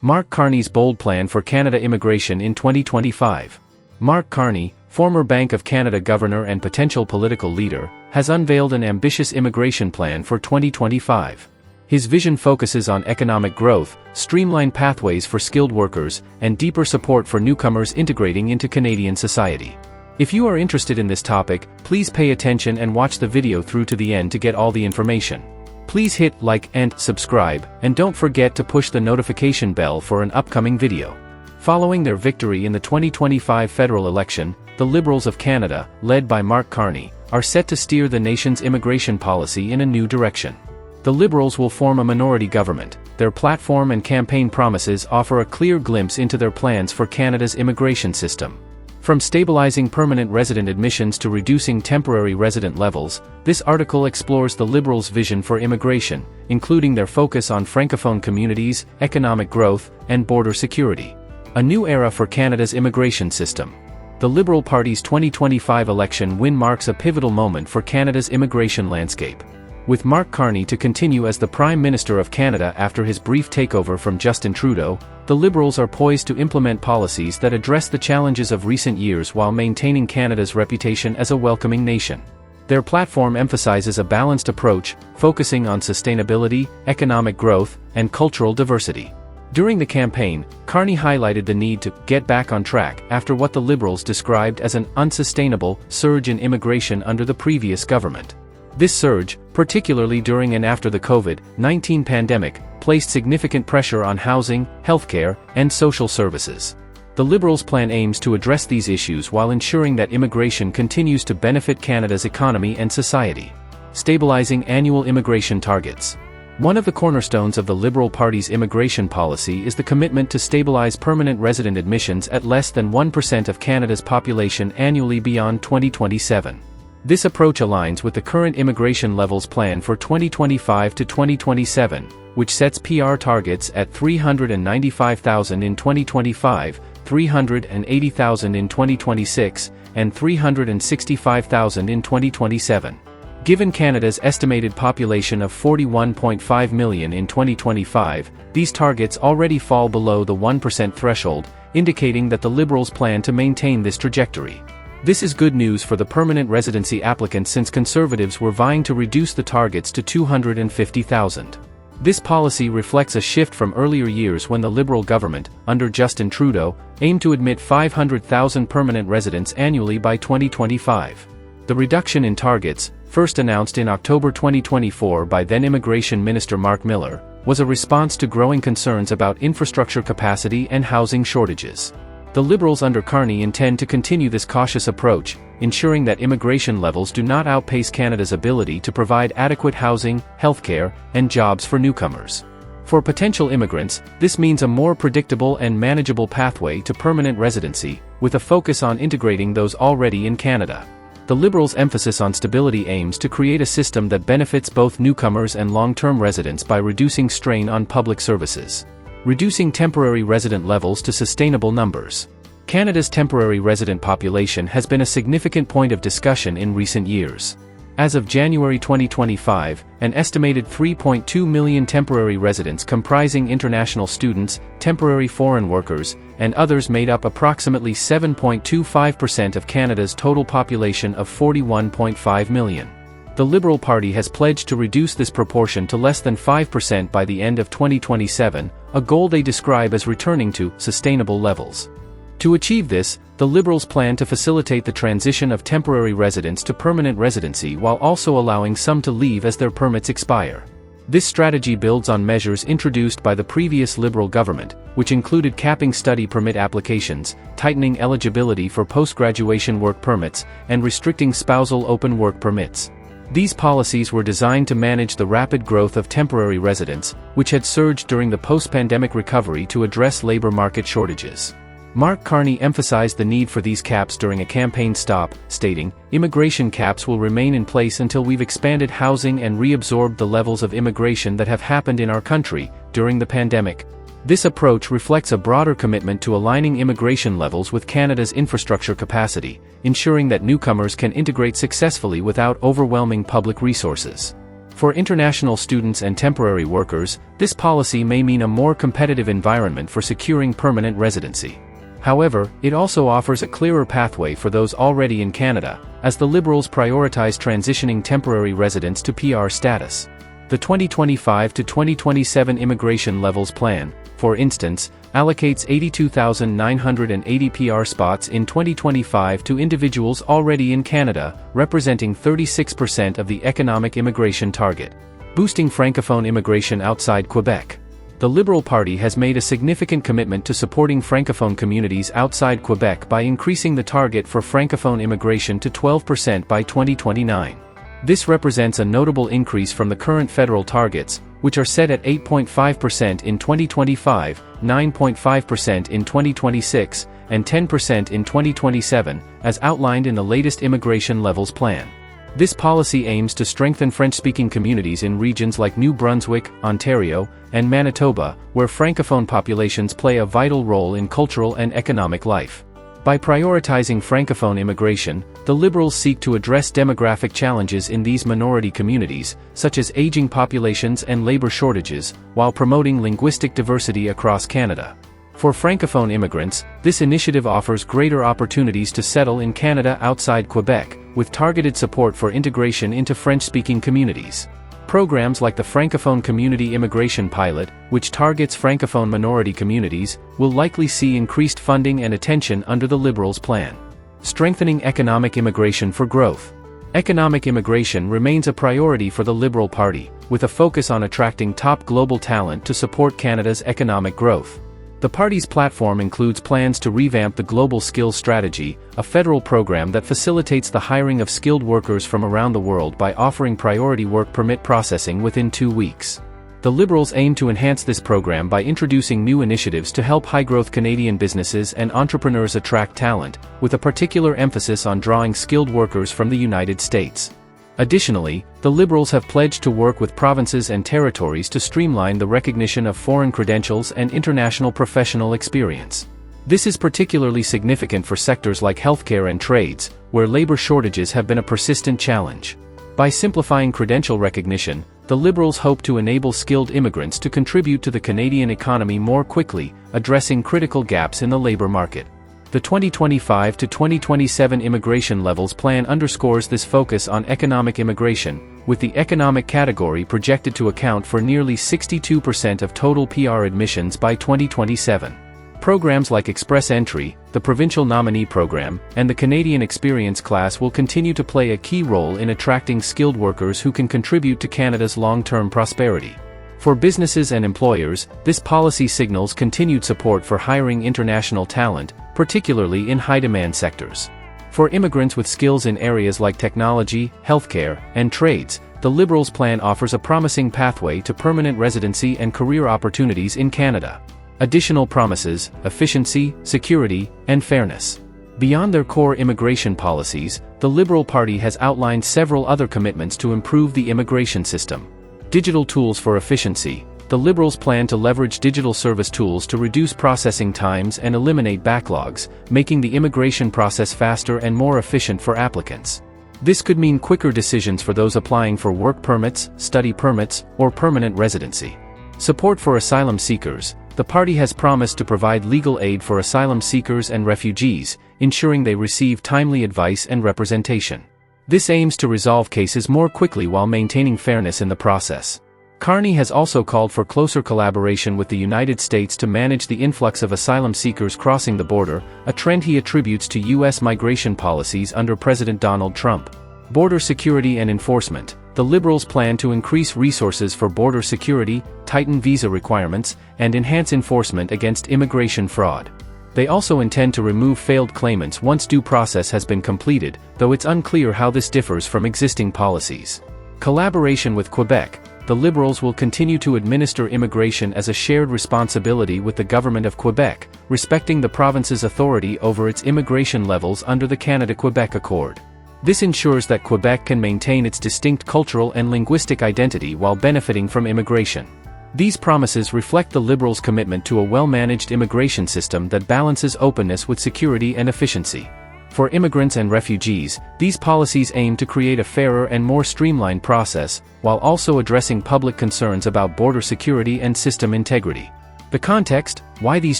Mark Carney's bold plan for Canada immigration in 2025. Mark Carney, former Bank of Canada governor and potential political leader, has unveiled an ambitious immigration plan for 2025. His vision focuses on economic growth, streamlined pathways for skilled workers, and deeper support for newcomers integrating into Canadian society. If you are interested in this topic, please pay attention and watch the video through to the end to get all the information. Please hit like and subscribe, and don't forget to push the notification bell for an upcoming video. Following their victory in the 2025 federal election, the Liberals of Canada, led by Mark Carney, are set to steer the nation's immigration policy in a new direction. The Liberals will form a minority government. Their platform and campaign promises offer a clear glimpse into their plans for Canada's immigration system. From stabilizing permanent resident admissions to reducing temporary resident levels, this article explores the Liberals' vision for immigration, including their focus on Francophone communities, economic growth, and border security. A new era for Canada's immigration system. The Liberal Party's 2025 election win marks a pivotal moment for Canada's immigration landscape. With Mark Carney to continue as the Prime Minister of Canada after his brief takeover from Justin Trudeau, the Liberals are poised to implement policies that address the challenges of recent years while maintaining Canada's reputation as a welcoming nation. Their platform emphasizes a balanced approach, focusing on sustainability, economic growth, and cultural diversity. During the campaign, Carney highlighted the need to get back on track after what the Liberals described as an unsustainable surge in immigration under the previous government. This surge, particularly during and after the COVID-19 pandemic, placed significant pressure on housing, healthcare, and social services. The Liberals' plan aims to address these issues while ensuring that immigration continues to benefit Canada's economy and society. Stabilizing annual immigration targets. One of the cornerstones of the Liberal Party's immigration policy is the commitment to stabilize permanent resident admissions at less than 1% of Canada's population annually beyond 2027. This approach aligns with the current immigration levels plan for 2025 to 2027, which sets PR targets at 395,000 in 2025, 380,000 in 2026, and 365,000 in 2027. Given Canada's estimated population of 41.5 million in 2025, these targets already fall below the 1% threshold, indicating that the Liberals plan to maintain this trajectory. This is good news for the permanent residency applicants since Conservatives were vying to reduce the targets to 250,000. This policy reflects a shift from earlier years when the Liberal government, under Justin Trudeau, aimed to admit 500,000 permanent residents annually by 2025. The reduction in targets, first announced in October 2024 by then Immigration Minister Mark Miller, was a response to growing concerns about infrastructure capacity and housing shortages. The Liberals under Carney intend to continue this cautious approach, ensuring that immigration levels do not outpace Canada's ability to provide adequate housing, healthcare, and jobs for newcomers. For potential immigrants, this means a more predictable and manageable pathway to permanent residency, with a focus on integrating those already in Canada. The Liberals' emphasis on stability aims to create a system that benefits both newcomers and long-term residents by reducing strain on public services. Reducing temporary resident levels to sustainable numbers. Canada's temporary resident population has been a significant point of discussion in recent years. As of January 2025, an estimated 3.2 million temporary residents comprising international students, temporary foreign workers, and others made up approximately 7.25% of Canada's total population of 41.5 million. The Liberal Party has pledged to reduce this proportion to less than 5% by the end of 2027, a goal they describe as returning to sustainable levels. To achieve this, the Liberals plan to facilitate the transition of temporary residents to permanent residency while also allowing some to leave as their permits expire. This strategy builds on measures introduced by the previous Liberal government, which included capping study permit applications, tightening eligibility for post-graduation work permits, and restricting spousal open work permits. These policies were designed to manage the rapid growth of temporary residents, which had surged during the post-pandemic recovery to address labor market shortages. Mark Carney emphasized the need for these caps during a campaign stop, stating, "Immigration caps will remain in place until we've expanded housing and reabsorbed the levels of immigration that have happened in our country during the pandemic." This approach reflects a broader commitment to aligning immigration levels with Canada's infrastructure capacity, ensuring that newcomers can integrate successfully without overwhelming public resources. For international students and temporary workers, this policy may mean a more competitive environment for securing permanent residency. However, it also offers a clearer pathway for those already in Canada, as the Liberals prioritize transitioning temporary residents to PR status. The 2025 to 2027 Immigration Levels Plan, for instance, allocates 82,980 PR spots in 2025 to individuals already in Canada, representing 36% of the economic immigration target. Boosting Francophone immigration outside Quebec. The Liberal Party has made a significant commitment to supporting Francophone communities outside Quebec by increasing the target for Francophone immigration to 12% by 2029. This represents a notable increase from the current federal targets, which are set at 8.5% in 2025, 9.5% in 2026, and 10% in 2027, as outlined in the latest Immigration Levels Plan. This policy aims to strengthen French-speaking communities in regions like New Brunswick, Ontario, and Manitoba, where Francophone populations play a vital role in cultural and economic life. By prioritizing Francophone immigration, the Liberals seek to address demographic challenges in these minority communities, such as aging populations and labor shortages, while promoting linguistic diversity across Canada. For Francophone immigrants, this initiative offers greater opportunities to settle in Canada outside Quebec, with targeted support for integration into French-speaking communities. Programs like the Francophone Community Immigration Pilot, which targets Francophone minority communities, will likely see increased funding and attention under the Liberals' plan. Strengthening economic immigration for growth. Economic immigration remains a priority for the Liberal Party, with a focus on attracting top global talent to support Canada's economic growth. The party's platform includes plans to revamp the Global Skills Strategy, a federal program that facilitates the hiring of skilled workers from around the world by offering priority work permit processing within 2 weeks. The Liberals aim to enhance this program by introducing new initiatives to help high-growth Canadian businesses and entrepreneurs attract talent, with a particular emphasis on drawing skilled workers from the United States. Additionally, the Liberals have pledged to work with provinces and territories to streamline the recognition of foreign credentials and international professional experience. This is particularly significant for sectors like healthcare and trades, where labor shortages have been a persistent challenge. By simplifying credential recognition, the Liberals hope to enable skilled immigrants to contribute to the Canadian economy more quickly, addressing critical gaps in the labor market. The 2025 to 2027 Immigration Levels Plan underscores this focus on economic immigration, with the economic category projected to account for nearly 62% of total PR admissions by 2027. Programs like Express Entry, the Provincial Nominee Program, and the Canadian Experience Class will continue to play a key role in attracting skilled workers who can contribute to Canada's long-term prosperity. For businesses and employers, this policy signals continued support for hiring international talent, particularly in high-demand sectors. For immigrants with skills in areas like technology, healthcare, and trades, the Liberals' plan offers a promising pathway to permanent residency and career opportunities in Canada. Additional promises: efficiency, security, and fairness. Beyond their core immigration policies, the Liberal Party has outlined several other commitments to improve the immigration system. Digital tools for efficiency. The Liberals plan to leverage digital service tools to reduce processing times and eliminate backlogs, making the immigration process faster and more efficient for applicants. This could mean quicker decisions for those applying for work permits, study permits, or permanent residency. Support for asylum seekers. The party has promised to provide legal aid for asylum seekers and refugees, ensuring they receive timely advice and representation. This aims to resolve cases more quickly while maintaining fairness in the process. Carney has also called for closer collaboration with the United States to manage the influx of asylum seekers crossing the border, a trend he attributes to U.S. migration policies under President Donald Trump. Border security and enforcement. The Liberals plan to increase resources for border security, tighten visa requirements, and enhance enforcement against immigration fraud. They also intend to remove failed claimants once due process has been completed, though it's unclear how this differs from existing policies. Collaboration with Quebec. The Liberals will continue to administer immigration as a shared responsibility with the Government of Quebec, respecting the province's authority over its immigration levels under the Canada-Quebec Accord. This ensures that Quebec can maintain its distinct cultural and linguistic identity while benefiting from immigration. These promises reflect the Liberals' commitment to a well-managed immigration system that balances openness with security and efficiency. For immigrants and refugees, these policies aim to create a fairer and more streamlined process, while also addressing public concerns about border security and system integrity. The context: why these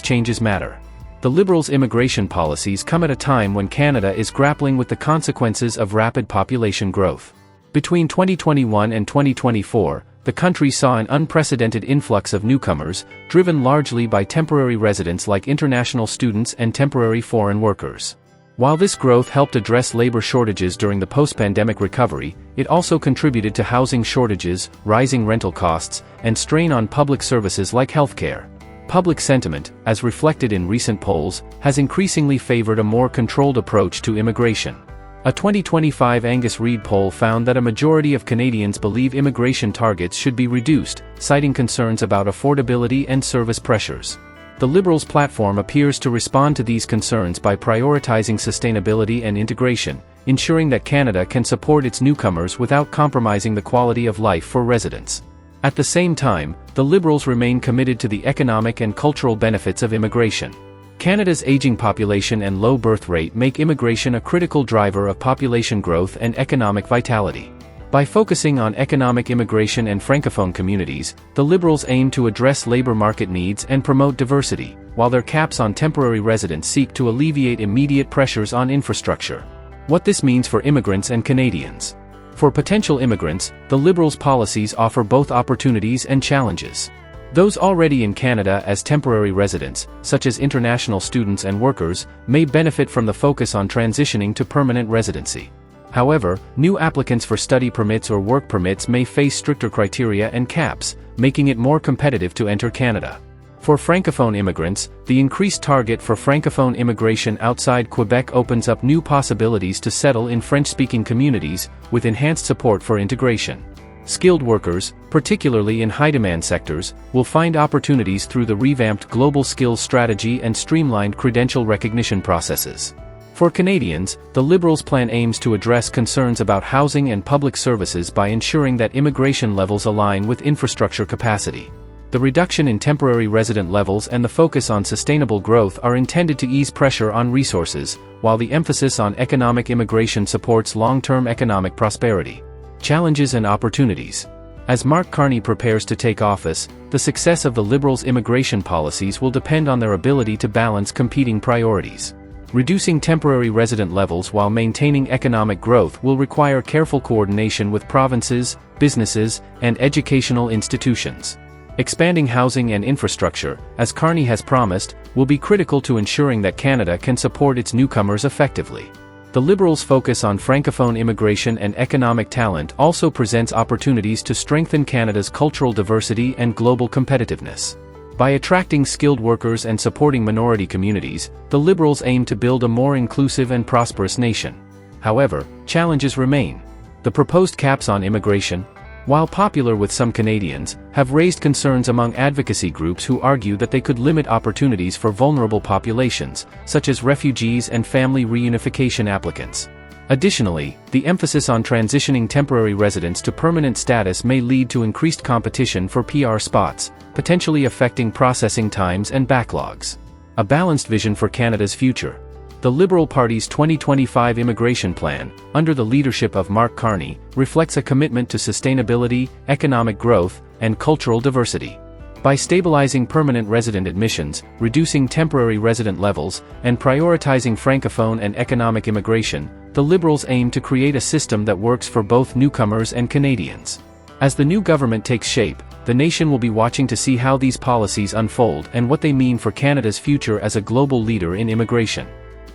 changes matter. The Liberals' immigration policies come at a time when Canada is grappling with the consequences of rapid population growth. Between 2021 and 2024, the country saw an unprecedented influx of newcomers, driven largely by temporary residents like international students and temporary foreign workers. While this growth helped address labor shortages during the post-pandemic recovery, it also contributed to housing shortages, rising rental costs, and strain on public services like healthcare. Public sentiment, as reflected in recent polls, has increasingly favored a more controlled approach to immigration. A 2025 Angus Reid poll found that a majority of Canadians believe immigration targets should be reduced, citing concerns about affordability and service pressures. The Liberals' platform appears to respond to these concerns by prioritizing sustainability and integration, ensuring that Canada can support its newcomers without compromising the quality of life for residents. At the same time, the Liberals remain committed to the economic and cultural benefits of immigration. Canada's aging population and low birth rate make immigration a critical driver of population growth and economic vitality. By focusing on economic immigration and Francophone communities, the Liberals aim to address labor market needs and promote diversity, while their caps on temporary residents seek to alleviate immediate pressures on infrastructure. What this means for immigrants and Canadians. For potential immigrants, the Liberals' policies offer both opportunities and challenges. Those already in Canada as temporary residents, such as international students and workers, may benefit from the focus on transitioning to permanent residency. However, new applicants for study permits or work permits may face stricter criteria and caps, making it more competitive to enter Canada. For Francophone immigrants, the increased target for Francophone immigration outside Quebec opens up new possibilities to settle in French-speaking communities, with enhanced support for integration. Skilled workers, particularly in high-demand sectors, will find opportunities through the revamped global skills strategy and streamlined credential recognition processes. For Canadians, the Liberals' plan aims to address concerns about housing and public services by ensuring that immigration levels align with infrastructure capacity. The reduction in temporary resident levels and the focus on sustainable growth are intended to ease pressure on resources, while the emphasis on economic immigration supports long-term economic prosperity. Challenges and opportunities. As Mark Carney prepares to take office, the success of the Liberals' immigration policies will depend on their ability to balance competing priorities. Reducing temporary resident levels while maintaining economic growth will require careful coordination with provinces, businesses, and educational institutions. Expanding housing and infrastructure, as Carney has promised, will be critical to ensuring that Canada can support its newcomers effectively. The Liberals' focus on Francophone immigration and economic talent also presents opportunities to strengthen Canada's cultural diversity and global competitiveness. By attracting skilled workers and supporting minority communities, the Liberals aim to build a more inclusive and prosperous nation. However, challenges remain. The proposed caps on immigration, while popular with some Canadians, have raised concerns among advocacy groups who argue that they could limit opportunities for vulnerable populations, such as refugees and family reunification applicants. Additionally, the emphasis on transitioning temporary residents to permanent status may lead to increased competition for PR spots, potentially affecting processing times and backlogs. A balanced vision for Canada's future. The Liberal Party's 2025 immigration plan, under the leadership of Mark Carney, reflects a commitment to sustainability, economic growth, and cultural diversity. By stabilizing permanent resident admissions, reducing temporary resident levels, and prioritizing Francophone and economic immigration, the Liberals aim to create a system that works for both newcomers and Canadians. As the new government takes shape, the nation will be watching to see how these policies unfold and what they mean for Canada's future as a global leader in immigration.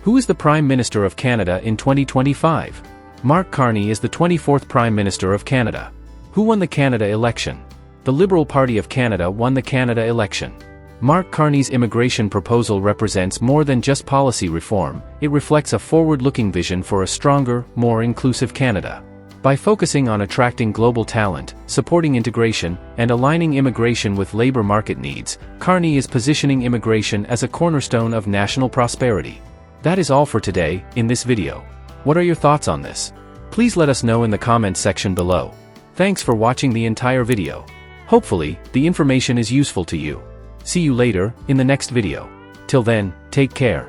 Who is the Prime Minister of Canada in 2025? Mark Carney is the 24th Prime Minister of Canada. Who won the Canada election? The Liberal Party of Canada won the Canada election. Mark Carney's immigration proposal represents more than just policy reform, it reflects a forward-looking vision for a stronger, more inclusive Canada. By focusing on attracting global talent, supporting integration, and aligning immigration with labor market needs, Carney is positioning immigration as a cornerstone of national prosperity. That is all for today, in this video. What are your thoughts on this? Please let us know in the comments section below. Thanks for watching the entire video. Hopefully, the information is useful to you. See you later, in the next video. Till then, take care.